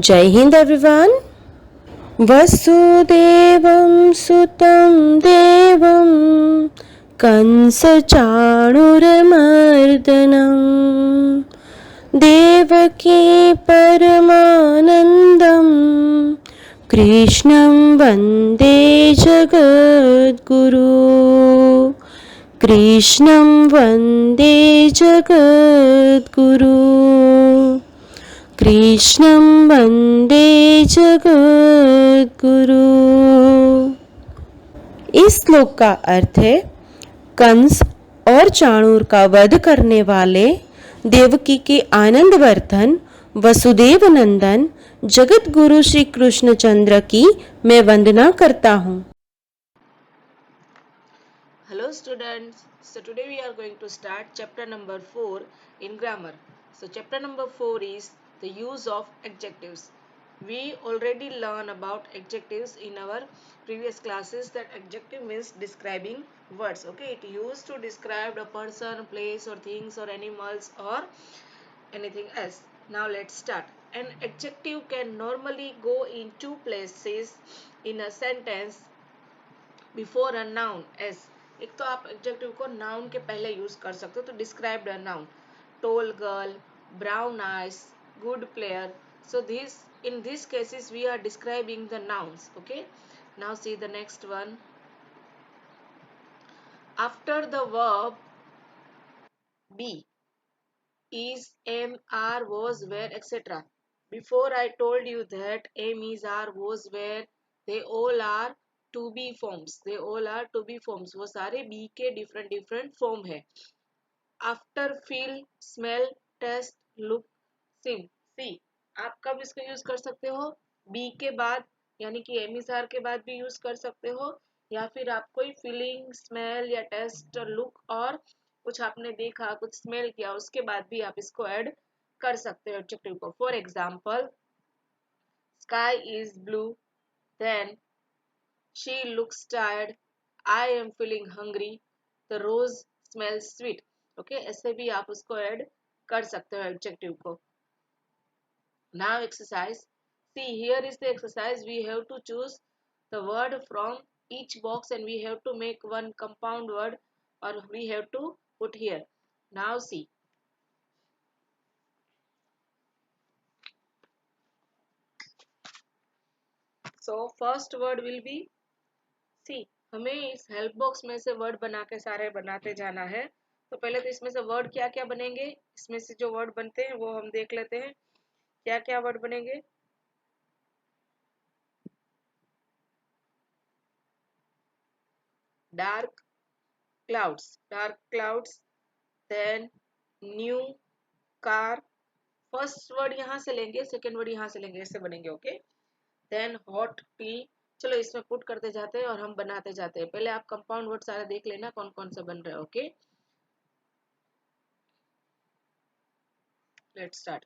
जय हिंद एवरीवन। वसुदेवं सुतं देवं कंसचाणूरमर्दनं देवकी परमानन्दं कृष्णं वन्दे जगद्गुरु। कृष्णं वन्दे जगद्गुरु। कृष्णं वन्दे जगद्गुरु। इस श्लोक का अर्थ है, कंस और चाणूर का वध करने वाले देवकी के आनंद वर्धन वसुदेव नंदन जगत गुरु श्री कृष्णचंद्र की मैं वंदना करता हूँ। Hello students, so today we are going to start chapter number 4 in grammar. So chapter number 4 is the use of adjectives. We already learned about adjectives in our previous classes, that adjective means describing words. Okay, it used to describe a person, place or things or animals or anything else. Now let's start. An adjective can normally go in two places in a sentence before a noun S. एक तो आप adjective को noun के पहले use कर सकते हो, तो described a noun, toll girl, brown eyes, good player. So this, in these cases we are describing the nouns. Okay, now see the next one. After the verb be, is, am, are, was, were, etc. Before I told you that am, is, are, was, were, they all are to be forms. They all are to be forms. वो सारे be के different different form है. After feel, smell, taste, look, see. See, आप कब इसको use कर सकते हो? be के बाद, यानी कि am, is, are के बाद भी यूज कर सकते हो, या फिर आप कोई फीलिंग, स्मेल या टेस्ट, लुक और कुछ आपने देखा, कुछ स्मेल किया, उसके बाद भी आप इसको ऐड कर सकते हो एडजेक्टिव को. For example, sky is blue, then she looks tired, I'm feeling hungry, the rose smells sweet. Okay, ऐसे भी आप उसको ऐड कर सकते हो एडजेक्टिव को. Now exercise. See, here is the exercise. We have to choose the word from each box and we have to make one compound word, or we have to put here. Now see. So first word will be see. हमें इस help box में से word बना के सारे बनाते जाना है. तो पहले तो इसमें से वर्ड क्या क्या बनेंगे, इसमें से जो वर्ड बनते हैं वो हम देख लेते हैं. क्या क्या वर्ड बनेंगे? Dark clouds, dark clouds, then new car. First word यहाँ से लेंगे, सेकेंड वर्ड यहाँ से लेंगे, ऐसे बनेंगे. Okay, then hot tea. चलो इसमें पुट करते जाते हैं और हम बनाते जाते हैं. पहले आप कंपाउंड वर्ड सारा देख लेना कौन कौन से बन रहे हैं. Okay, let's start.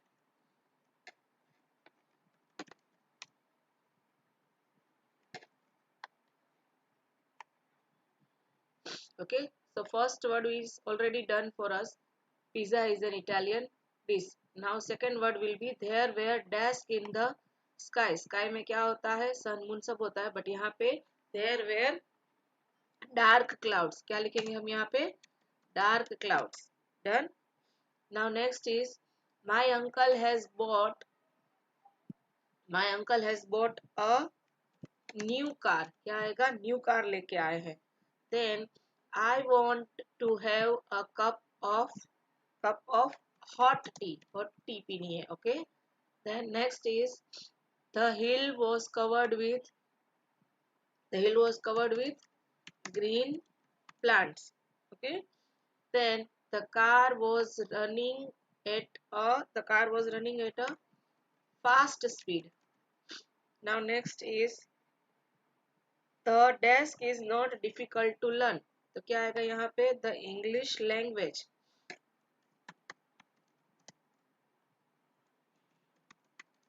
Okay, so first word is already done for us. Pizza is an Italian dish. Now second word will be there were dash in the sky. Sky में क्या होता है? sun moon सब होता है, but यहाँ पे there were dark clouds. क्या लिखेंगे हम यहाँ पे? dark clouds. Done. Now next is my uncle has bought, my uncle has bought a new car. क्या आएगा? new car लेके आए हैं. Then I want to have a cup of hot tea. Hot tea पीनी है. Okay. Then next is the hill was covered with, the hill was covered with green plants. Okay. Then the car was running at a fast speed. Now next is the desk is not difficult to learn. तो क्या आएगा यहाँ पे? The English language.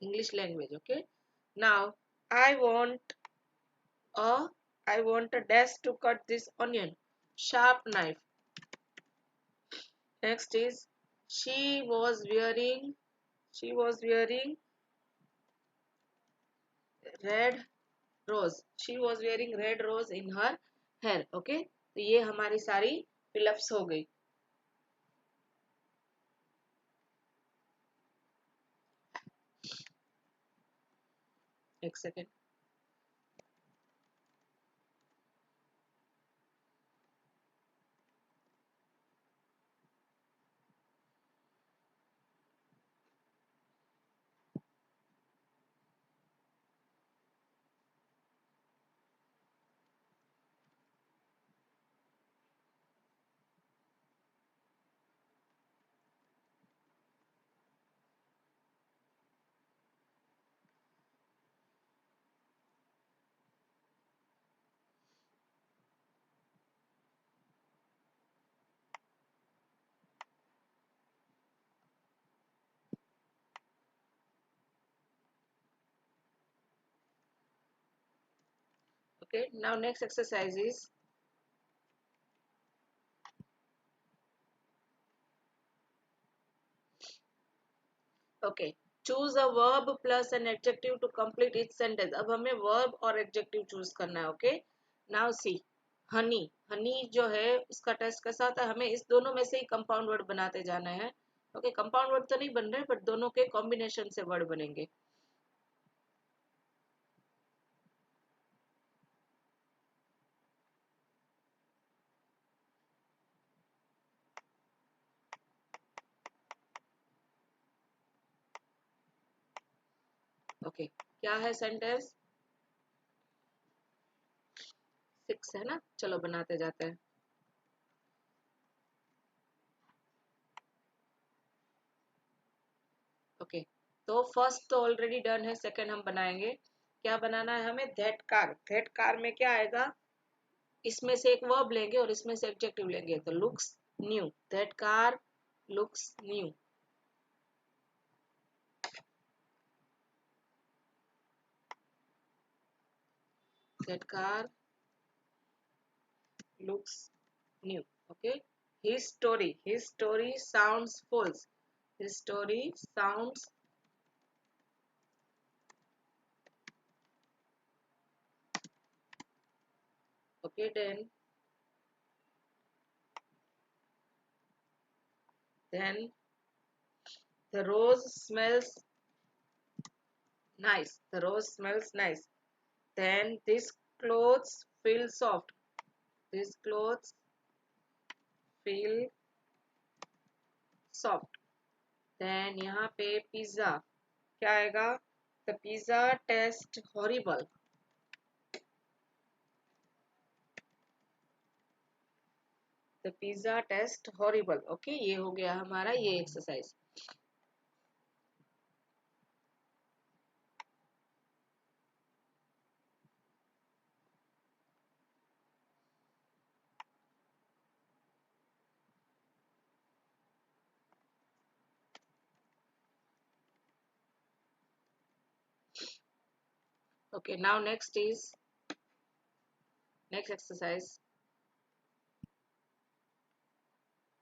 English language. Okay. Now I want a, I want a desk to cut this onion. Sharp knife. Next is she was wearing, she was wearing red rose, she was wearing red rose in her hair. Okay, तो ये हमारी सारी fill ups हो गई। एक second. Okay, now next exercise is okay. Choose a verb plus an adjective to complete each sentence. अब हमें verb और adjective choose करना है। Okay, now see, honey, honey जो है उसका टेस्ट कैसा होता है, हमें इस दोनों में से ही कंपाउंड वर्ड बनाते जाना है। ओके, कंपाउंड वर्ड तो नहीं बन रहे बट दोनों के कॉम्बिनेशन से वर्ड बनेंगे। ओके, क्या है सेंटेंस? 6 है ना, चलो बनाते जाते हैं। ओके, तो फर्स्ट तो ऑलरेडी डन है, सेकंड हम बनाएंगे। क्या बनाना है हमें? That car. दैट कार में क्या आएगा? इसमें से एक वर्ब लेंगे और इसमें से एडजेक्टिव लेंगे, तो looks new. That car looks new. That car looks new. Okay, his story sounds false. His story sounds okay. Then the rose smells nice. The rose smells nice. Then these clothes feel soft. These clothes feel soft. Then यहाँ पे pizza क्या आएगा? The pizza tastes horrible. The pizza tastes horrible. Okay, ये हो गया हमारा ये exercise. Okay, now next exercise.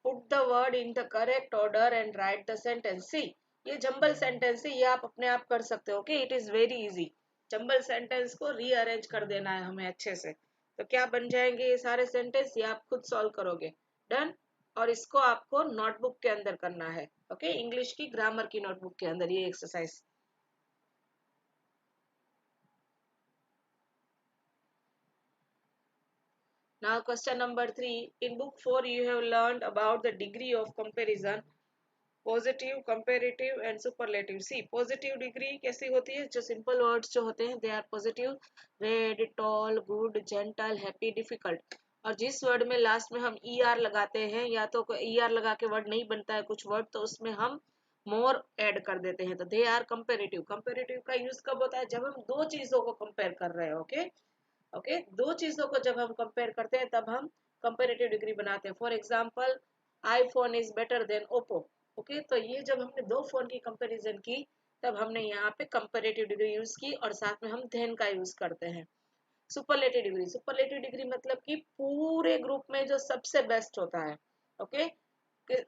Put the word in the correct order and write the sentence. See, ये जंबल सेंटेंस है, ये आप अपने आप कर सकते हो। Okay, it is very easy. Jumble sentence को रीअरेंज कर देना है हमें अच्छे से। तो क्या बन जाएंगे ये सारे सेंटेंस, ये आप खुद सॉल्व करोगे। डन। और इसको आपको नोटबुक के अंदर करना है। ओके, इंग्लिश की ग्रामर की नोटबुक के अंदर ये exercise. Now question number 3. In book 4 you have learned about the degree of comparison, positive, comparative and superlative. See, positive degree कैसी होती है? जो सिंपल वर्ड्स जो होते हैं they are positive. Red, tall, good, gentle, happy, difficult. और जिस word में लास्ट में हम ई आर लगाते हैं, या तो ई आर लगा के वर्ड नहीं बनता है कुछ वर्ड, तो उसमें हम मोर ऐड कर देते हैं, तो दे आर कंपेरेटिव। कंपेरेटिव का यूज कब होता है? जब हम दो चीजों को कंपेयर कर रहे हैं। ओके, ओके, दो चीजों को जब हम कंपेयर करते हैं तब हम कंपेरेटिव डिग्री बनाते हैं। For example, iPhone is better than Oppo. Okay, तो ये जब हमने दो फोन की कंपैरिजन की तब हमने यहाँ पे कंपैरेटिव डिग्री यूज की, और साथ में हम देन का यूज करते हैं। सुपरलेटिव डिग्री, सुपरलेटिव डिग्री मतलब कि पूरे ग्रुप में जो सबसे बेस्ट होता है। ओके,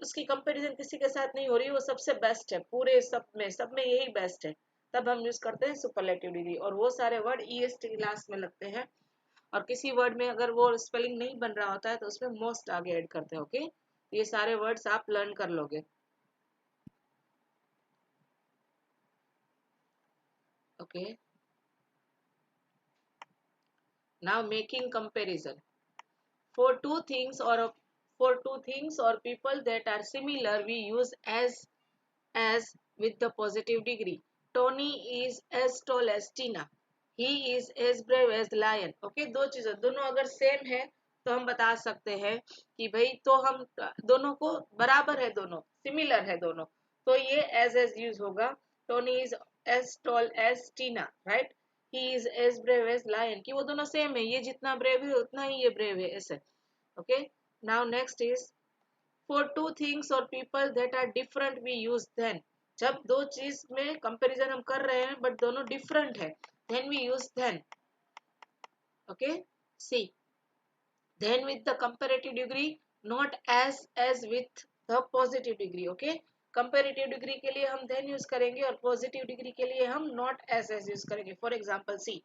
उसकी कंपैरिजन किसी के साथ नहीं हो रही, वो सबसे बेस्ट है, पूरे सब में यही बेस्ट है। तब हम यूज करते हैं सुपरलेटिव डिग्री। और वो सारे वर्ड ईएसटी क्लास में लगते हैं, और किसी वर्ड में अगर वो स्पेलिंग नहीं बन रहा होता है तो उसमें मोस्ट आगे ऐड करते हैं। ओके, ये सारे वर्ड्स आप लर्न कर लोगे। Okay, now making comparison. For two things or people that are similar, we use as with the positive degree. Tony is as tall as Tina. He is as brave as lion. Okay, दो चीजें दोनों अगर same है तो हम बता सकते हैं कि भाई तो हम दोनों को बराबर है, दोनों सिमिलर है दोनों, तो ये एज यूज होगा। Tony is as tall as Tina, right? He is as brave as lion, कि वो दोनों सेम है, ये जितना ब्रेव है उतना ही ये ब्रेव है, ऐसे। Okay, now next is for two things or people that are different we use then। जब दो चीज में कंपैरिजन हम कर रहे हैं बट दोनों डिफरेंट है, then we use then। Okay, see, then with the comparative degree, not as with the positive degree। Okay, comparative degree के लिए हम then यूज करेंगे और पॉजिटिव डिग्री के लिए हम not as यूज करेंगे। For example see,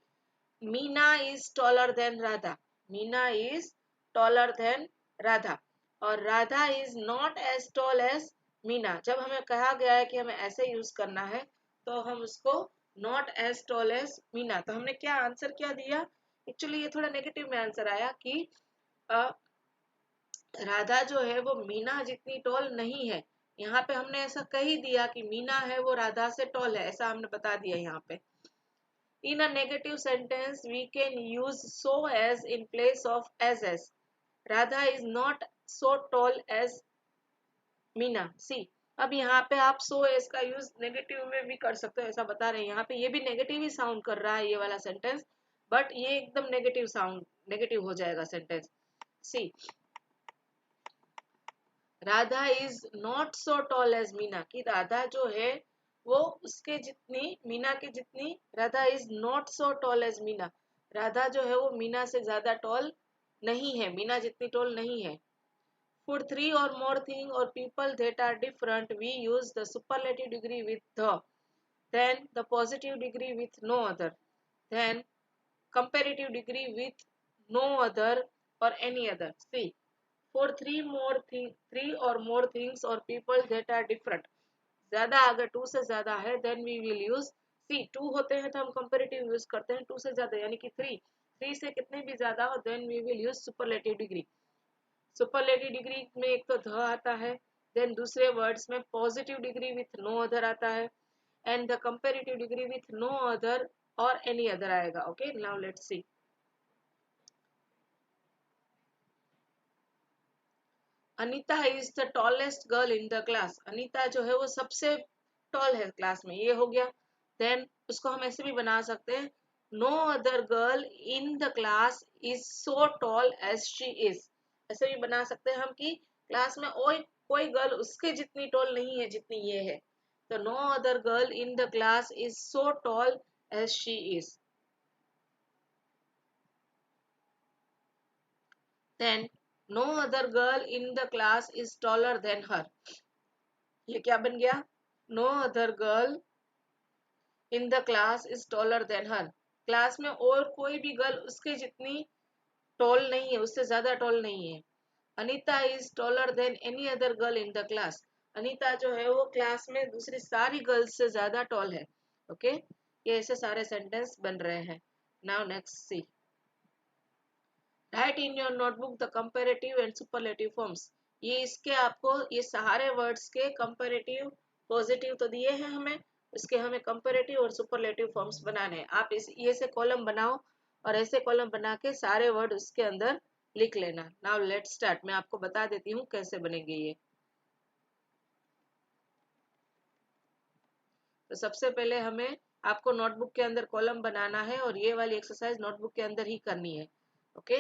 Meena is taller than Radha. Meena is taller than Radha, और Radha is not as tall as Meena. जब हमें कहा गया है कि हमें ऐसे यूज करना है तो हम उसको not as tall as Meena, तो हमने क्या आंसर क्या दिया? एक्चुअली ये थोड़ा नेगेटिव में आंसर आया कि राधा जो है वो मीना जितनी टॉल नहीं है। यहाँ पे हमने ऐसा कही दिया कि मीना है वो राधा से टॉल है, ऐसा हमने बता दिया यहाँ पे। In a negative sentence, we can use so as in place of as. Radha is not so tall as Meena. See, अब यहाँ पे आप so as का यूज नेगेटिव में भी कर सकते हो, ऐसा बता रहे हैं। यहाँ पे ये भी नेगेटिव ही साउंड कर रहा है ये वाला सेंटेंस, बट ये एकदम नेगेटिव साउंड, नेगेटिव हो जाएगा sentence. See, Radha is not so tall as Meena, कि राधा जो है वो उसके जितनी, मीना के जितनी, Radha is not so tall as Meena. Radha जो है वो मीना से ज्यादा टॉल नहीं है, मीना जितनी टॉल नहीं है। For three or more thing or people that are different we use the superlative degree with the, then the positive degree with no other, then comparative degree with no other और any other. See, for three or more things or people that are different, ज्यादा अगर to से ज्यादा है then we will use, see two होते हैं तो हम कंपेरेटिव यूज करते हैं, टू से ज्यादा यानी कि थ्री, थ्री से कितने भी ज्यादा हो then we will use superlative degree. Superlative degree में एक तो ध आता है, देन दूसरे वर्ड्स में positive degree with no other आता है, and the comparative degree with no other और एनी अदर आएगा। Okay, now let's see. Anita is the tallest girl in the class. Anita जो है वो सबसे टॉल है क्लास में, ये हो गया। देन उसको हम ऐसे भी बना सकते हैं, no other girl in the class is so tall as she is. ऐसे भी बना सकते हैं हम कि क्लास में और कोई गर्ल उसके जितनी टॉल नहीं है जितनी ये है, तो no other girl in the class is so tall as she is. Then no other girl in the class is taller than her. ये क्या बन गया? No other girl in the class is taller than her. Class में और कोई भी girl उसके जितनी टॉल नहीं है, उससे ज्यादा टॉल नहीं है। Anita is taller then any other girl in the class. Anita जो है वो क्लास में दूसरी सारी गर्ल्स से ज्यादा टॉल है। ओके, ये ऐसे सारे सेंटेंस बन रहे हैं। Now next see, write in your notebook the comparative and superlative forms. ये इसके आपको ये सारे वर्ड्स के कंपैरेटिव, पॉजिटिव तो दिए हैं हमें, इसके हमें कंपैरेटिव और सुपरलेटिव फॉर्म्स बनाने हैं। आप इस ये से कॉलम बनाओ और ऐसे कॉलम बना के सारे वर्ड उसके अंदर लिख लेना। नाउ लेट्स स्टार्ट, मैं आपको बता देती हूँ कैसे बनेंगे ये। तो सबसे पहले हमें आपको नोटबुक के अंदर कॉलम बनाना है और ये वाली एक्सरसाइज नोटबुक के अंदर ही करनी है। ओके,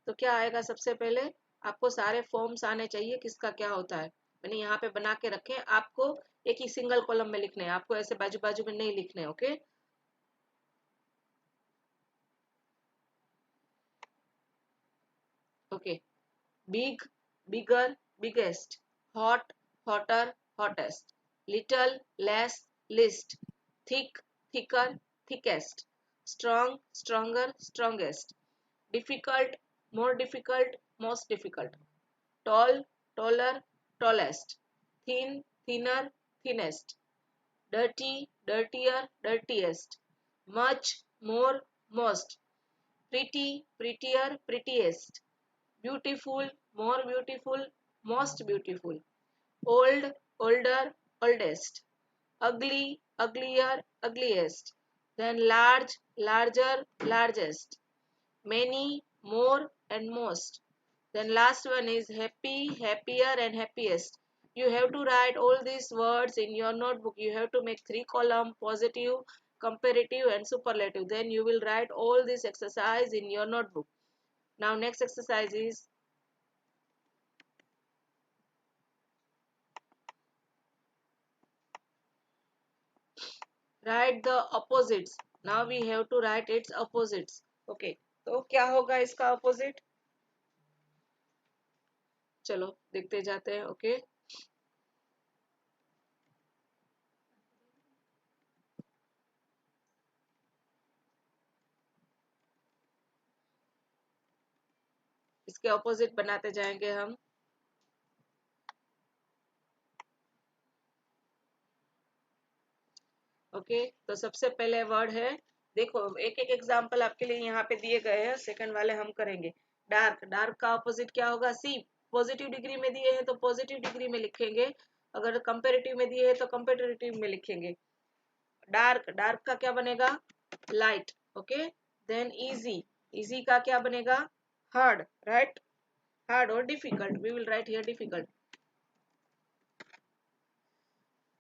तो क्या आएगा? सबसे पहले आपको सारे फॉर्म्स आने चाहिए, किसका क्या होता है। मैंने यहाँ पे बना के रखे हैं, आपको एक ही सिंगल कॉलम में लिखने हैं, आपको ऐसे बाजू बाजू में नहीं लिखने। Okay, okay, big, bigger, biggest, hot, hotter, hottest, little, less, least, thick, thicker, thickest, strong, stronger, strongest, difficult, more difficult, most difficult, tall, taller, tallest, thin, thinner, thinnest, dirty, dirtier, dirtiest, much, more, most, pretty, prettier, prettiest, beautiful, more beautiful, most beautiful, old, older, oldest, ugly, uglier, ugliest, then large, larger, largest, many, more, and most. Then last one is happy, happier, and happiest. You have to write all these words in your notebook. You have to make 3 column: positive, comparative, and superlative. Then you will write all this exercise in your notebook. Now next exercise is write the opposites. Now we have to write its opposites. Okay, तो क्या होगा इसका opposite? चलो देखते जाते हैं. Okay, इसके opposite बनाते जाएंगे हम. ओके, तो सबसे पहले वर्ड है, देखो एक एक एग्जांपल आपके लिए यहाँ पे दिए गए हैं. सेकंड वाले हम करेंगे. डार्क, डार्क का ऑपोजिट क्या होगा? सी. पॉजिटिव डिग्री में दिए हैं तो पॉजिटिव डिग्री में लिखेंगे, अगर कंपेरेटिव में दिए हैं तो कंपेरेटिव में लिखेंगे. डार्क, डार्क का क्या बनेगा? Light. Okay, then easy, easy का क्या बनेगा? हार्ड. राइट, हार्ड और difficult. We will write here difficult.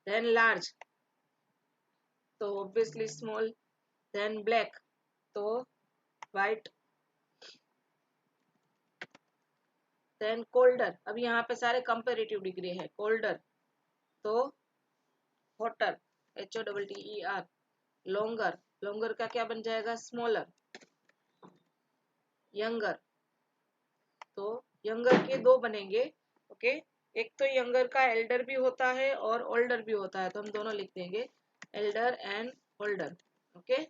Then large, तो ऑब्वियसली स्मॉल. देन ब्लैक, तो व्हाइट. देन कोल्डर, अब यहाँ पे सारे कंपेरेटिव डिग्री है. कोल्डर तो हॉटर, HOTTER. लॉन्गर, लॉन्गर का क्या बन जाएगा? स्मॉलर. यंगर, तो यंगर के दो बनेंगे. ओके, एक तो यंगर का एल्डर भी होता है और ओल्डर भी होता है, तो हम दोनों लिख देंगे elder and older. Okay,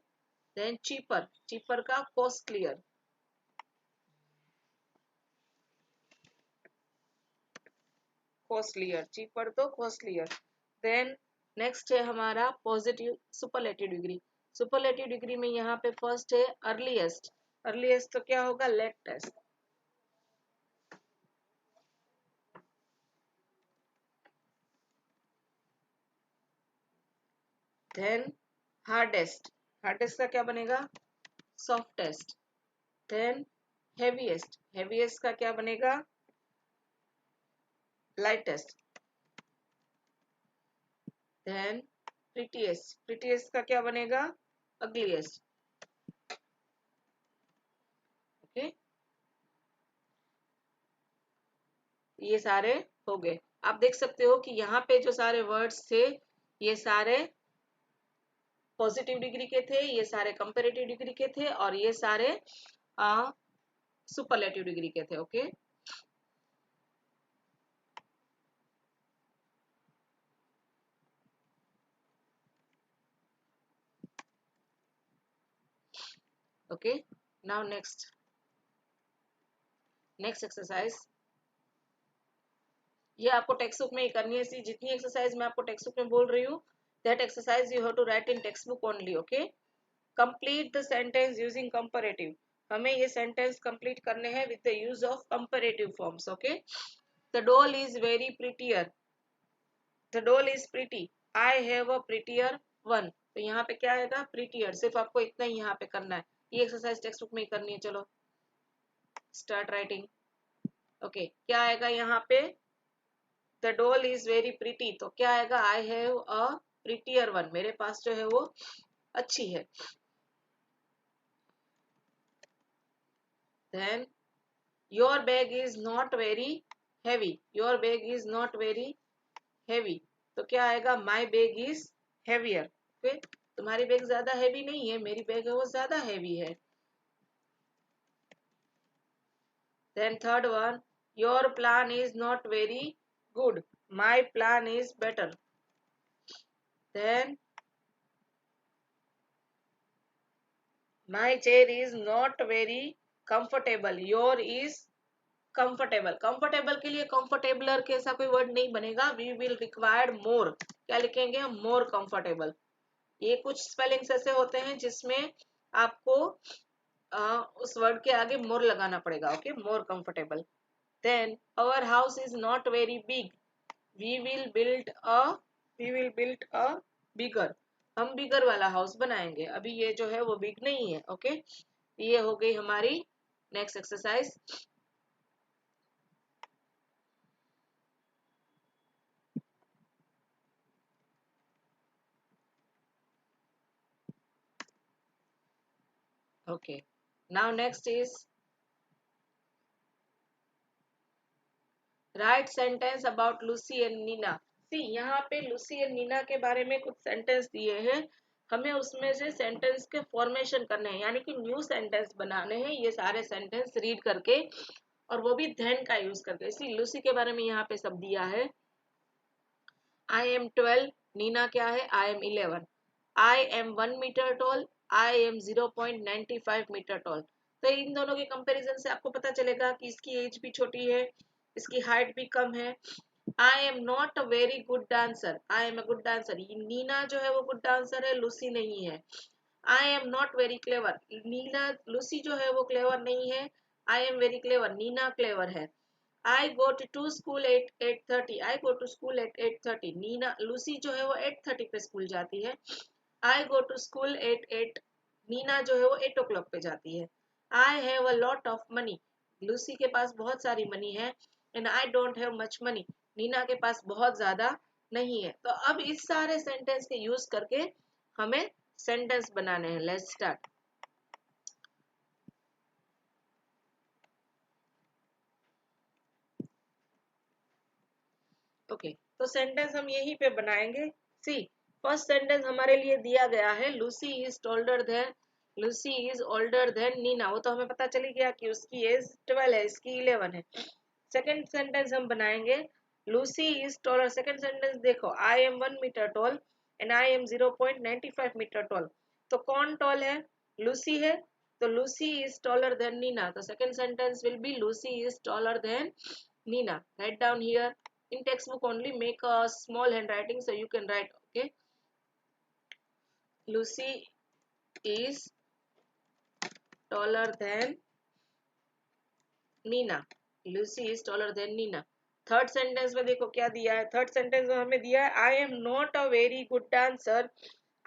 then cheaper, cheaper का कॉस्टलियर. कॉस्टलियर, चीपर तो कॉस्टलियर. देन नेक्स्ट है हमारा positive superlative degree. Superlative degree में यहाँ पे फर्स्ट है अर्लीस्ट. अर्लीस्ट तो क्या होगा? लेटेस्ट. देन हार्डेस्ट, हार्डेस्ट का क्या बनेगा? सॉफ्टेस्ट. देन हेवीएस्ट, हेवीएस्ट का क्या बनेगा? लाइटेस्ट. देन प्रीटीएस्ट, प्रीटीएस्ट का क्या बनेगा? अग्लीएस्ट. ओके, ये सारे हो गए. आप देख सकते हो कि यहाँ पे जो सारे वर्ड्स थे ये सारे पॉजिटिव डिग्री के थे, ये सारे कंपेरेटिव डिग्री के थे, और ये सारे सुपरलेटिव डिग्री के थे. Okay, okay. Now next exercise, ये आपको टेक्स्ट बुक में ही करनी है. जितनी एक्सरसाइज मैं आपको टेक्स्ट बुक में बोल रही हूँ, that exercise you have to write in text book only. Okay, complete the sentence using comparative. हमें ये सेंटेंस कंप्लीट करने हैं with the use of comparative forms. Okay, the doll is very prettier. The doll is pretty. I have a prettier one. तो यहाँ पे क्या आएगा? Prettier. सिर्फ आपको इतना ही यहाँ पे करना है. ये एक्सरसाइज टेक्स्ट बुक में ही करनी है. चलो स्टार्ट राइटिंग. ओके, क्या आएगा यहाँ पे? The doll is very pretty, तो क्या आएगा? I have a prettier one. मेरे पास जो है वो अच्छी है. Then your bag is not very heavy. Your bag is not very heavy, तो क्या आएगा? My bag is heavier. Okay, तुम्हारी बैग ज्यादा हैवी नहीं है, मेरी बैग है वो ज्यादा हैवी है. Then third one, your plan is not very good. My plan is better. Then My chair is not very comfortable. Your is comfortable. Comfortable के लिए comfortabler के ऐसा कोई वर्ड नहीं बनेगा. We will require more. क्या लिखेंगे हम? More comfortable. ये कुछ स्पेलिंग्स ऐसे होते हैं जिसमें आपको उस वर्ड के आगे मोर लगाना पड़ेगा. Okay, more comfortable. Then our house is not very big. We will build a we will build a bigger. हम बिगर वाला हाउस बनाएंगे. अभी ये जो है वो बिग नहीं है. ओके, ये हो गई हमारी next exercise. Okay, now next is write sentence about Lucy and Nina. See, यहाँ पे लूसी एंड नीना के बारे में कुछ सेंटेंस दिए हैं. हमें उसमें से सेंटेंस के फॉर्मेशन करने हैं, यानी कि न्यू सेंटेंस बनाने हैं. ये सारे सेंटेंस रीड करके, और वो भी देन का यूज करके. इसलिए लूसी के बारे में यहाँ पे सब दिया है. I M 12. नीना क्या है? I am 11. I am 1 metre tall. I am 0.95 metre tall. तो इन दोनों के कंपैरिजन से आपको पता चलेगा कि इसकी एज भी छोटी है, इसकी हाइट भी कम है. I am not a very good dancer. I am a good dancer. Nina जो है वो गुड डांसर है, लूसी नहीं है. I am not very clever. Nina Lucy जो है वो क्लेवर नहीं है. I am very clever. Nina clever है. I go to school at 8:30. I go to school at 8:30. Nina Lucy जो है वो 8:30 पे स्कूल जाती है. I go to school at 8. Neena जो है वो 8 o'clock पे जाती है. I have a lot of money. Lucy के पास बहुत सारी मनी है. And I don't have much money. Neena के पास बहुत ज्यादा नहीं है. तो अब इस सारे सेंटेंस के यूज करके हमें सेंटेंस बनाने हैं. Let's start. ओके, तो सेंटेंस हम यहीं पे बनाएंगे. सी, फर्स्ट सेंटेंस हमारे लिए दिया गया है. Lucy is older than Nina. वो तो हमें पता चली गया कि उसकी एज 12 है, इसकी 11 है. सेकंड सेंटेंस हम बनाएंगे. Lucy is taller. Second sentence देखो, I am 1 metre tall and I am 0.95 metre tall. तो कौन टॉल है? लूसी है. तो Lucy is taller than Nina. तो second sentence will be Lucy is taller than Nina. Write down here. In textbook only, make a small handwriting so you can write. Okay. Lucy is taller than Nina. Lucy is taller than Nina. Third sentence में देखो क्या दिया है. Third sentence में हमें दिया है I am not a very good dancer.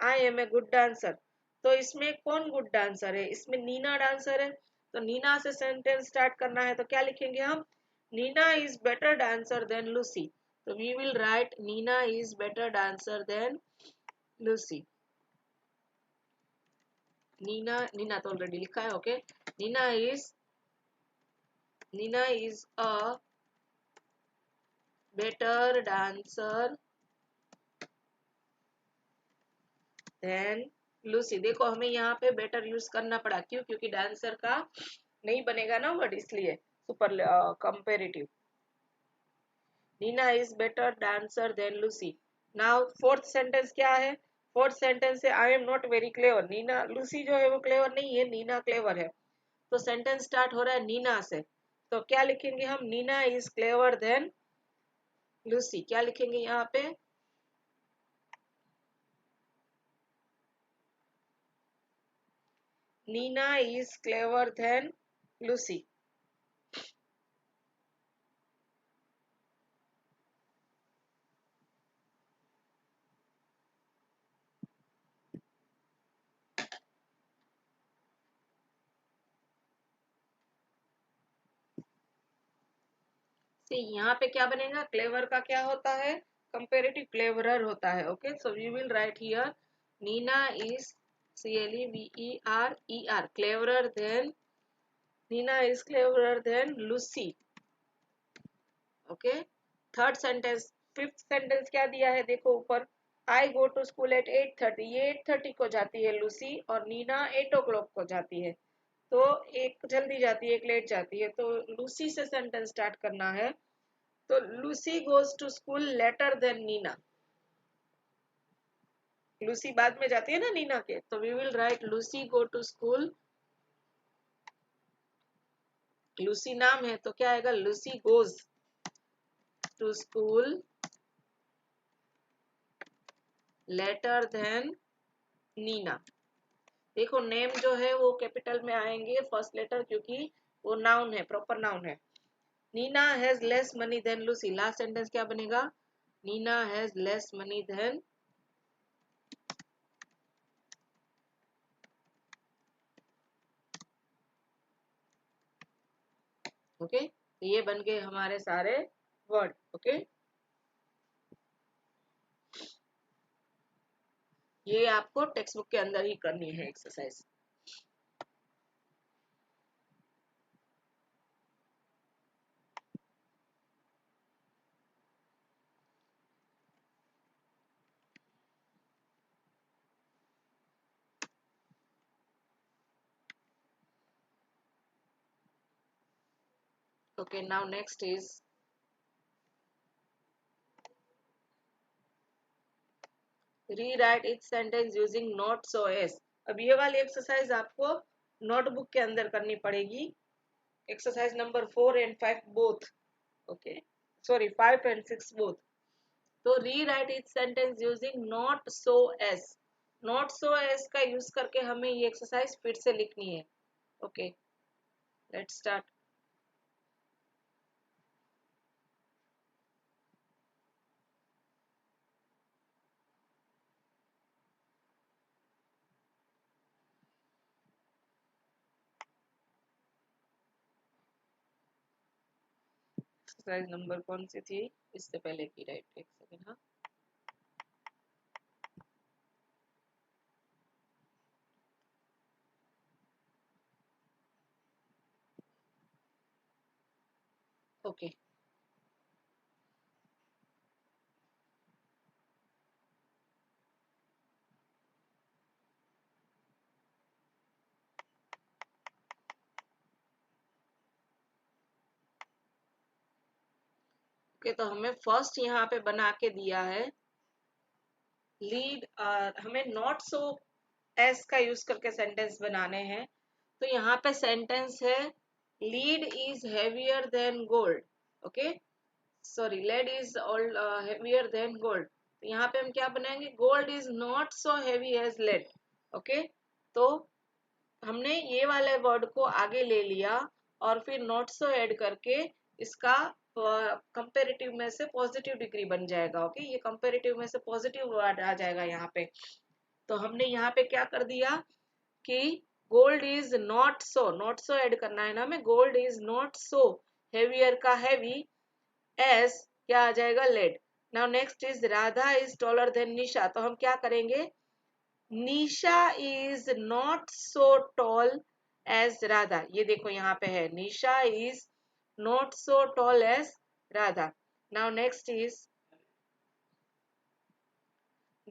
I am a good dancer. तो इसमें कौन गुड डांसर है? इसमें नीना डांसर है. तो नीना से सेंटेंस स्टार्ट करना है. तो क्या लिखेंगे हम? Nina is better dancer than Lucy. So we will write Nina is better dancer than Lucy. Nina तो already लिखा है. Okay. Nina is a better dancer than Lucy. देखो हमें यहाँ पे better यूज करना पड़ा. क्यों? क्योंकि डांसर का नहीं बनेगा ना वर्ड, इसलिए super comparative. Nina is better dancer than Lucy. Now fourth sentence क्या है? फोर्थ सेंटेंस है I am not very clever. Nina Lucy जो है वो क्लेवर नहीं है, नीना क्लेवर है. तो सेंटेंस स्टार्ट हो रहा है नीना से. तो क्या लिखेंगे हम? Nina is clever than Lucy. क्या लिखेंगे यहाँ पे? Nina is clever than Lucy. यहाँ पे क्या बनेगा? क्लेवर का क्या होता है? कंपेरेटिव क्लेवरर होता है. Okay, so we will write here Nina is CLEVER cleverer than Nina is cleverer than Lucy. Okay, third sentence. Fifth sentence क्या दिया है देखो ऊपर. I go to school at 8:30. ये 8:30 को जाती है लूसी और नीना 8 o'clock को जाती है. तो एक जल्दी जाती है, एक लेट जाती है. तो लूसी से सेंटेंस स्टार्ट करना है. तो Lucy goes to school later than Nina. लूसी बाद में जाती है ना नीना के, तो we will write Lucy go to school. Lucy नाम है तो क्या आएगा, Lucy goes to school later than Nina. देखो नेम जो है वो कैपिटल में आएंगे फर्स्ट लेटर, क्योंकि वो नाउन है, प्रॉपर नाउन है। Nina has less money than Lucy, last sentence क्या बनेगा, Nina has less money than, okay. तो ये बन गए हमारे सारे वर्ड, ओके। ये आपको टेक्स्ट बुक के अंदर ही करनी है exercise. Okay, now next is rewrite each sentence using not so as। अब ये वाली एक्सरसाइज आपको नोटबुक के अंदर करनी पड़ेगी, exercise number 4 and 5 both, okay, sorry 5 and 6 both. तो rewrite each sentence using not so as, not so as का यूज करके हमें ये एक्सरसाइज फिर से लिखनी है, okay. Let's start. Exercise number कौन सी थी, इससे पहले की, राइट, एक सेकेंड, हाँ। Okay, okay. तो हमें फर्स्ट यहाँ पे बना के दिया है लीड, हमें नॉट सो एस का यूज करके सेंटेंस बनाने हैं। तो यहाँ पे सेंटेंस है lead is heavier than gold, okay, sorry lead is heavier than gold. तो यहाँ पे हम क्या बनाएंगे, gold is not so heavy as lead, okay. तो हमने ये वाले वर्ड को आगे ले लिया और फिर नॉट सो ऐड करके इसका कंपेरेटिव में से पॉजिटिव डिग्री बन जाएगा, ओके। ये कंपेरेटिव में से पॉजिटिव वर्ड आ जाएगा यहाँ पे। तो हमने यहाँ पे क्या कर दिया कि gold is not so add करना है ना हमें, gold is not so heavier का हैवी एस क्या आ जाएगा, lead. Now next is Radha is taller than Nisha. तो हम क्या करेंगे, Nisha is not so tall as Radha. ये देखो यहाँ पे है Nisha is not so tall as Radha. Now next is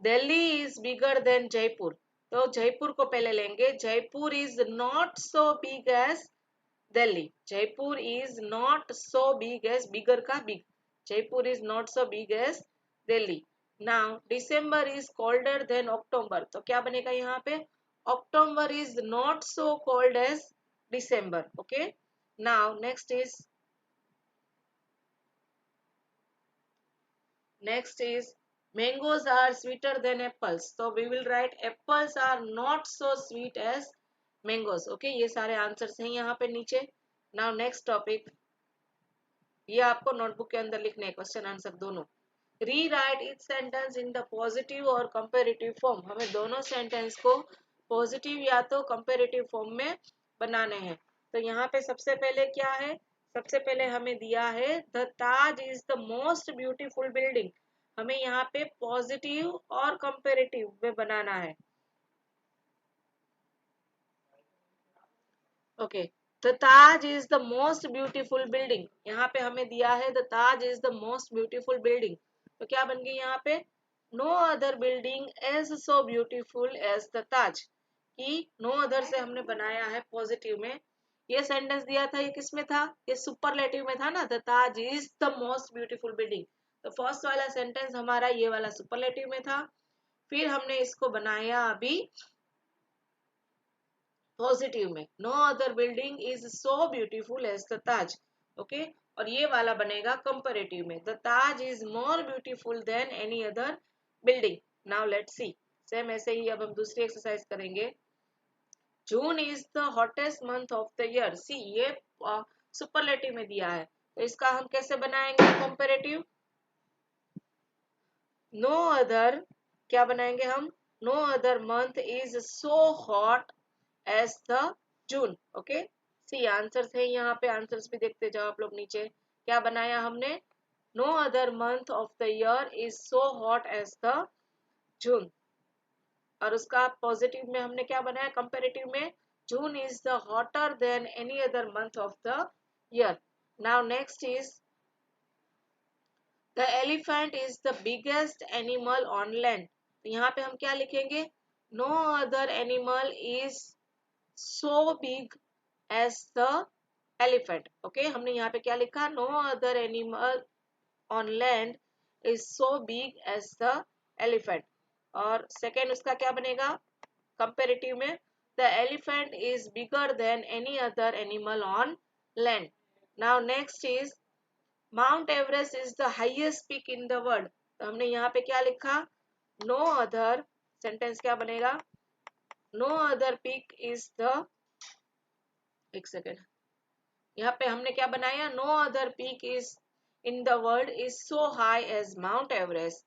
Delhi is bigger than Jaipur. तो जयपुर को पहले लेंगे, Jaipur is not so big as Delhi, Jaipur is not so big as, bigger का big, Jaipur is not so big as Delhi. Now December is colder than October. तो क्या बनेगा यहाँ पे, October is not so cold as December, okay. Now next is mangoes are sweeter than apples। so we will write apples are not so sweet as mangoes, okay। ये सारे answers हैं यहाँ पे नीचे। नाउ नेक्स्ट टॉपिक, ये आपको notebook के अंदर लिखने हैं, क्वेश्चन आंसर दोनों। Rewrite each sentence in the positive और कंपेरेटिव फॉर्म। हमें दोनों सेंटेंस को पॉजिटिव या तो कंपेरेटिव फॉर्म में बनाने हैं। तो यहाँ पे सबसे पहले क्या है, सबसे पहले हमें दिया है the Taj is the most beautiful building. हमें यहाँ पे पॉजिटिव और कंपेरेटिव में बनाना है, okay. The Taj is the most beautiful building, यहाँ पे हमें दिया है the Taj is the most beautiful building. तो क्या बन गई यहाँ पे, no other building as so beautiful as the Taj, कि नो अदर से हमने बनाया है पॉजिटिव में। ये सेंटेंस दिया था, ये किस में था, ये सुपरलेटिव में था ना, the Taj is the most beautiful building. तो फर्स्ट वाला सेंटेंस हमारा ये वाला सुपरलेटिव में था। फिर हमने इसको बनाया अभी पॉजिटिव में, no other building is so beautiful as the Taj. Okay, और ये वाला बनेगा कंपेरेटिव में, the Taj is more beautiful than any other building. Now let's see, same ऐसे ही अब हम दूसरी एक्सरसाइज करेंगे। June is the hottest month of the year. See, ये सुपरलेटिव में दिया है, तो इसका हम कैसे बनाएंगे कंपेरेटिव? नो अदर, क्या बनाएंगे हम? No other month is so hot as the June. Okay, see answers है यहाँ पे, आंसर्स भी देखते जाओ आप लोग नीचे। क्या बनाया हमने? No other month of the year is so hot as the June. और उसका पॉजिटिव में हमने क्या बनाया कंपेरेटिव में? June is the hotter than any other month of the year. Now next is the elephant is the biggest animal on land. तो यहाँ पे हम क्या लिखेंगे? No other animal is so big as the elephant. Okay, हमने यहाँ पे क्या लिखा? No other animal on land is so big as the elephant. और सेकेंड उसका क्या बनेगा कंपेरेटिव में? The elephant is bigger than any other animal on land. Now next is Mount Everest is the highest peak in the world. तो हमने यहाँ पे क्या लिखा? नो अदर, सेंटेंस क्या बनेगा? No other peak is the, एक सेकेंड, यहाँ पे हमने क्या बनाया? No other peak is in the world is so high as Mount Everest.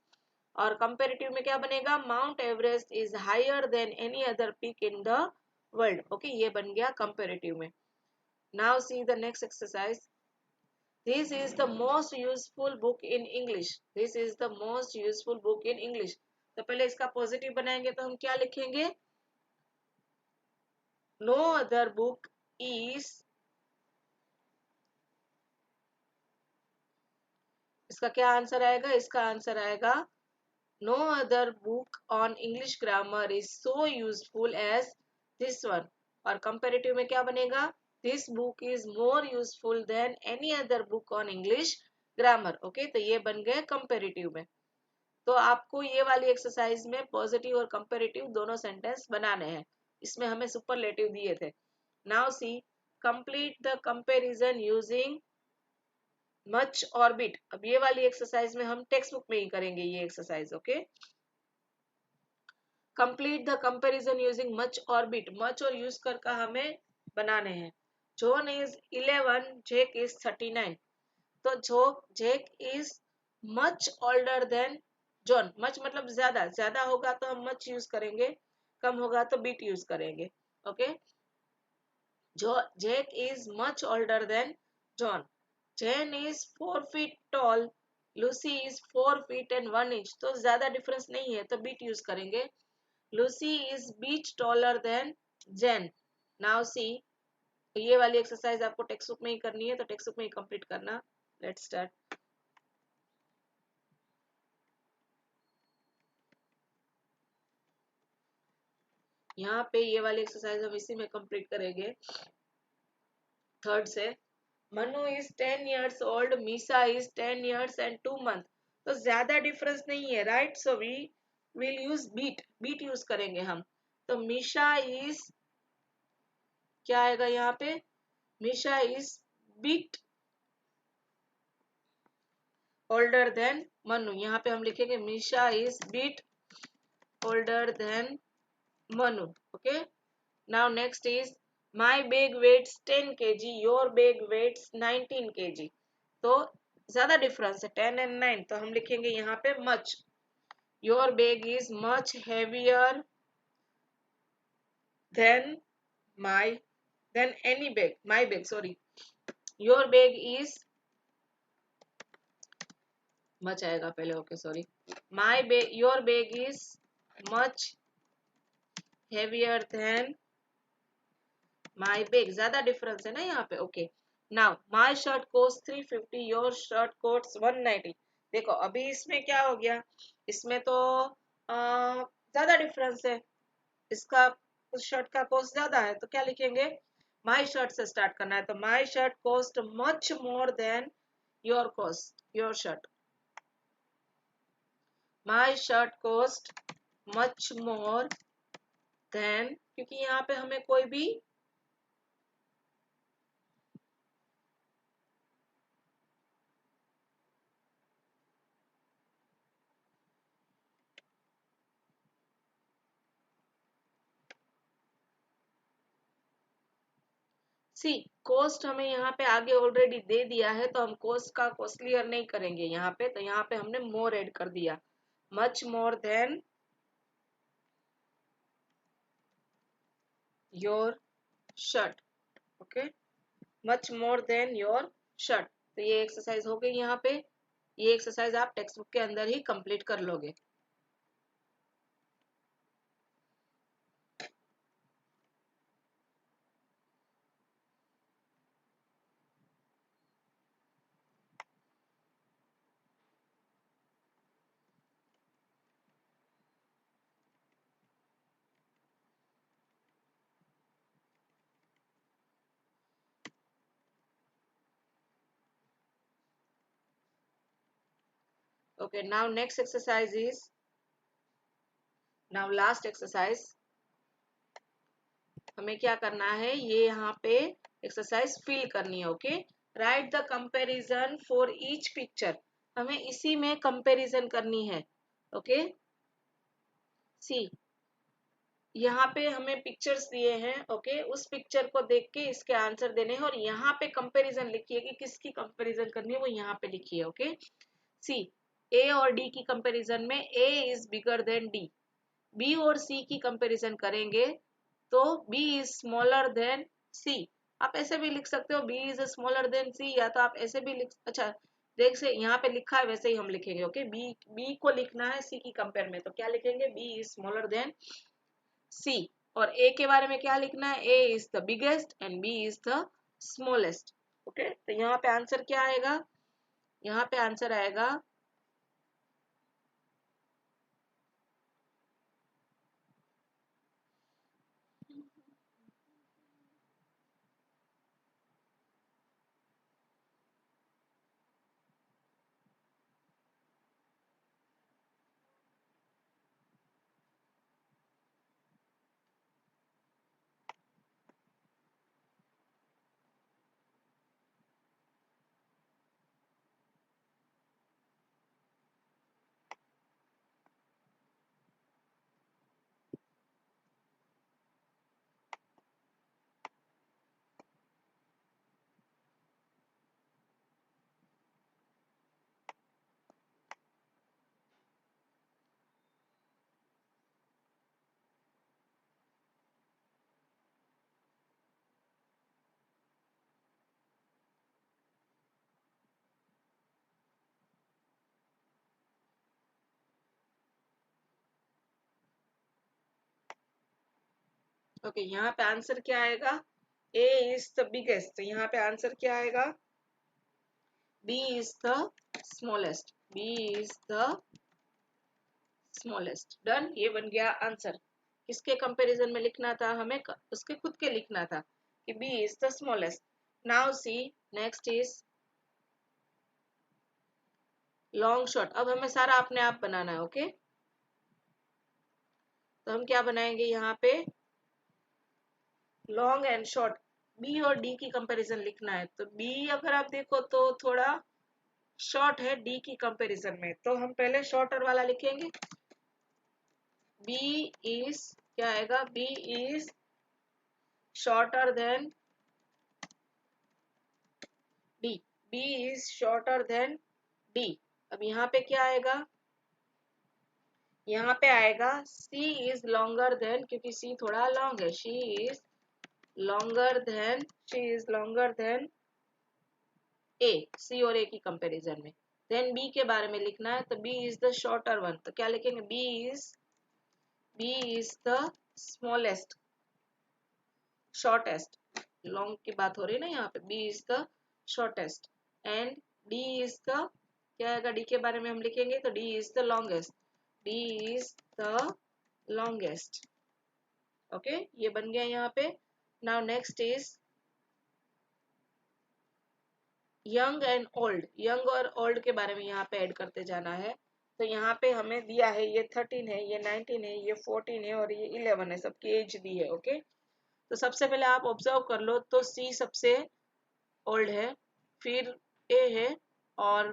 और कंपेरेटिव में क्या बनेगा? Mount Everest is higher than any other peak in the world. Okay, ये बन गया कंपेरेटिव में। Now see the next exercise. This is the most useful book in English. This is the most useful book in English. तो पहले इसका positive बनाएंगे तो हम क्या लिखेंगे? No other book is, इसका क्या आंसर आएगा? इसका आंसर आएगा no other book on English grammar is so useful as this one। और कंपेरेटिव में क्या बनेगा? This book is more useful than any other book on English grammar। Okay, तो ये बन गए कंपेरेटिव में। तो आपको ये वाली एक्सरसाइज में पॉजिटिव और कंपेरेटिव दोनों सेंटेंस बनाने हैं। इसमें हमें सुपरलेटिव दिए थे। Now see, complete the comparison using much or bit. अब ये वाली एक्सरसाइज में हम टेक्स्ट बुक में ही करेंगे ये exercise. Okay, complete the comparison using much or bit. Much और यूज कर हमें बनाने हैं। John is 11, Jake is 39। तो Jake is much older than John. Much मतलब ज्यादा, ज्यादा होगा तो हम मच यूज करेंगे, कम होगा तो बिट यूज करेंगे। ओके, जो Jake is much older than John. Jane is 4 feet tall, Lucy is 4 feet and 1 inch. तो ज्यादा डिफरेंस नहीं है तो बिट यूज करेंगे। Lucy is bit taller than Jane. Now see, ये वाली एक्सरसाइज आपको टेक्स्ट बुक में ही करनी है, तो टेक्स्ट बुक में ही कंप्लीट करना। Let's start. यहाँ पे ये वाली एक्सरसाइज हम इसी में कंप्लीट करेंगे, थर्ड से। Manu is 10 years old, Misa is 10 years and 2 months। तो ज्यादा डिफरेंस नहीं है, right? So we will use bit, bit use करेंगे हम। तो मीशा इज, क्या आएगा यहाँ पे? Misha is bit older than Manu. यहाँ पे हम लिखेंगे Misha is bit older than Manu. Okay, now next is my bag weighs 10 kg, your bag weighs 19 kg। तो ज्यादा डिफरेंस है 10 and 9, तो हम लिखेंगे यहाँ पे much। your bag is much heavier than my, than any bag, my bag, sorry। your bag is, much आएगा पहले, okay sorry. my bag, your bag is much heavier than my bag, ज्यादा difference है ना यहाँ पे। Okay, now my shirt cost 350, your shirt cost 190। देखो अभी इसमें क्या हो गया, इसमें तो ज्यादा डिफरेंस है, इसका उस शर्ट का कॉस्ट ज्यादा है, तो क्या लिखेंगे? माई शर्ट से स्टार्ट करना है, तो my shirt cost much more than your cost, your shirt. My shirt cost much more than, क्योंकि यहाँ पे हमें कोई भी सी कोस्ट हमें यहाँ पे आगे ऑलरेडी दे दिया है, तो हम कोस्ट का कॉस्टलियर नहीं करेंगे यहाँ पे, तो यहाँ पे हमने मोर ऐड कर दिया, much more than your shirt. Okay, much more than your shirt. तो ये एक्सरसाइज हो गई यहाँ पे, ये एक्सरसाइज आप टेक्स्ट बुक के अंदर ही कंप्लीट कर लोगे। Okay, now next exercise is, now last exercise, हमें क्या करना है, ये यहाँ पे एक्सरसाइज फिल करनी है। Okay, right the comparison for each picture, हमें इसी में कंपैरिजन करनी है। ओके, सी यहाँ पे हमें पिक्चर्स दिए हैं। ओके, उस पिक्चर को देख के इसके आंसर देने हैं, और यहाँ पे कंपैरिजन लिखिए कि किसकी कंपैरिजन करनी है, वो यहाँ पे लिखिए। ओके, सी ए और डी की कंपैरिजन में A is bigger than D, B और सी की कंपैरिजन करेंगे तो B is smaller than C. आप ऐसे भी लिख सकते हो B is smaller than C, या तो आप ऐसे भी लिख, अच्छा देख से यहाँ पे लिखा है वैसे ही हम लिखेंगे। ओके, बी बी को लिखना है सी की कंपेयर में, तो क्या लिखेंगे, B is smaller than C. और ए के बारे में क्या लिखना है, A is the biggest and B is the smallest. Okay, तो यहाँ पे आंसर क्या आएगा, यहाँ पे आंसर आएगा ओके, यहाँ पे आंसर क्या आएगा, ए इज द बिगेस्ट, तो यहाँ पे आंसर क्या आएगा, B is the smallest, B is the smallest. Done, ये बन गया आंसर। किसके कंपैरिजन में लिखना था, हमें उसके खुद के लिखना था कि B is the smallest. Now see next is long short. अब हमें सारा अपने आप बनाना है। ओके, तो हम क्या बनाएंगे, यहाँ पे लॉन्ग एंड शॉर्ट, बी और डी की कंपैरिजन लिखना है। तो बी अगर आप देखो तो थोड़ा शॉर्ट है डी की कंपैरिजन में, तो हम पहले शॉर्टर वाला लिखेंगे। बी इज क्या आएगा, B is shorter than D, B is shorter than D. अब यहाँ पे क्या आएगा, यहाँ पे आएगा सी इज लॉन्गर देन, क्योंकि सी थोड़ा लॉन्ग है, she is longer than, she is longer than A, C और ए की कंपैरिजन में। देन बी के बारे में लिखना है, तो B is the shorter one, तो क्या लिखेंगे, B is the smallest, shortest, long की बात हो रही है ना यहाँ पे, B is the shortest and D is the, क्या आएगा, डी के बारे में हम लिखेंगे तो D is the longest, D is the longest. Okay, ये बन गया यहाँ पे। Now next is young and old, young और ओल्ड के बारे में यहाँ पे ऐड करते जाना है। तो यहाँ पे हमें दिया है ये 13 है, ये 19 है, ये 14 है और ये 11 है, सबकी एज दी है। ओके, तो सबसे पहले आप ऑब्जर्व कर लो, तो सी सबसे ओल्ड है, फिर ए है, और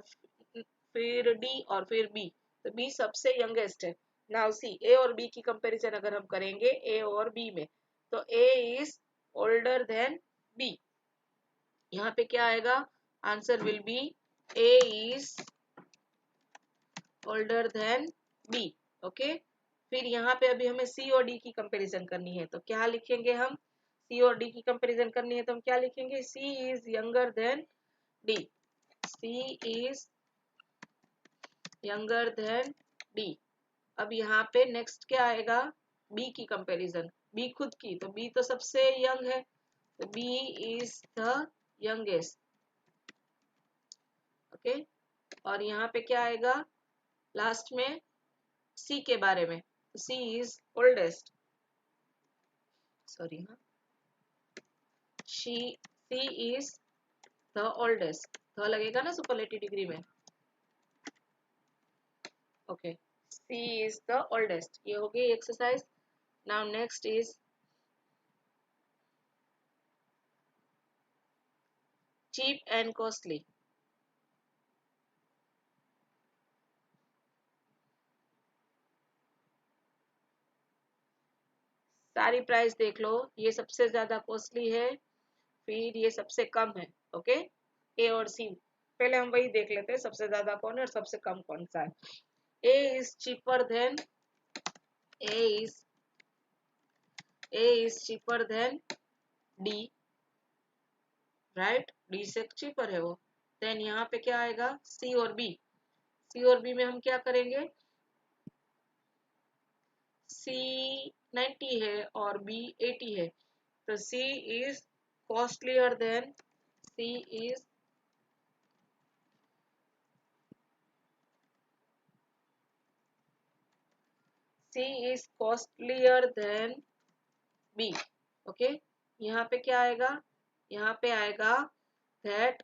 फिर डी, और फिर बी। तो बी सबसे यंगेस्ट है। नाउ सी, ए और बी की कंपैरिजन अगर हम करेंगे ए और बी में, तो A is older than B. यहाँ पे क्या आएगा, answer will be A is older than B. Okay, फिर यहाँ पे अभी हमें सी और डी की कंपैरिजन करनी है, तो क्या लिखेंगे हम, सी और डी की कंपैरिजन करनी है तो हम क्या लिखेंगे, C is younger than D, C is younger than D. अब यहाँ पे नेक्स्ट क्या आएगा, बी की कंपैरिजन, बी खुद की, तो बी तो सबसे यंग है, तो B is the youngest. Okay, और यहाँ पे क्या आएगा लास्ट में, सी के बारे में, सी इज ओल्डेस्ट, सॉरी हाँ, C is the oldest, the लगेगा ना सुपरलेटिव डिग्री में। Okay, C is the oldest, ये हो गई exercise. Now next is cheap and costly. सारी प्राइस देख लो, ये सबसे ज्यादा कॉस्टली है, फिर ये सबसे कम है। ओके, ए और सी, पहले हम वही देख लेते हैं, सबसे ज्यादा कौन है और सबसे कम कौन सा है। A is cheaper than, A is cheaper than D, right, D से चीपर है वो। देन यहाँ पे क्या आएगा, सी और बी, सी और बी में हम क्या करेंगे, सी 90 है और बी 80 है, तो C is costlier than, C is C is costlier than B. Okay, यहाँ पे क्या आएगा, यहाँ पे आएगा that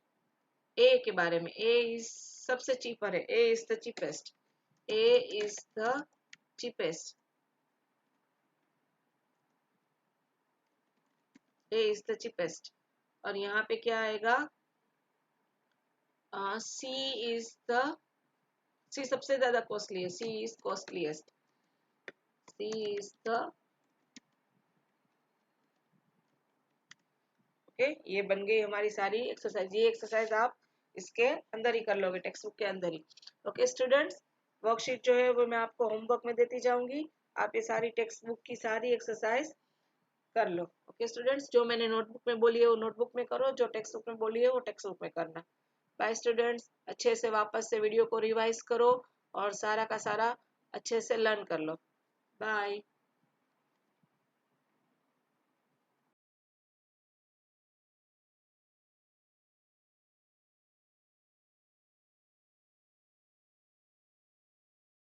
A के बारे में, A is सबसे चीपर है, A is the cheapest, A is the cheapest, A is the cheapest। और यहाँ पे क्या आएगा, C is the, C सबसे ज्यादा कॉस्टली है, C is costliest, C is the। Okay, ये बन गई हमारी सारी एक्सरसाइज। ये एक्सरसाइज आप इसके अंदर ही कर लोगे, टेक्स्ट बुक के अंदर ही। ओके स्टूडेंट्स, वर्कशीट जो है वो मैं आपको होमवर्क में देती जाऊंगी, आप ये सारी टेक्स्ट बुक की सारी एक्सरसाइज कर लो। ओके स्टूडेंट्स, जो मैंने नोटबुक में बोली है वो नोटबुक में करो, जो टेक्स्ट बुक में बोली है वो टेक्स्ट बुक में करना। बाय स्टूडेंट्स, अच्छे से वापस से वीडियो को रिवाइज करो और सारा का सारा अच्छे से लर्न कर लो। बाय।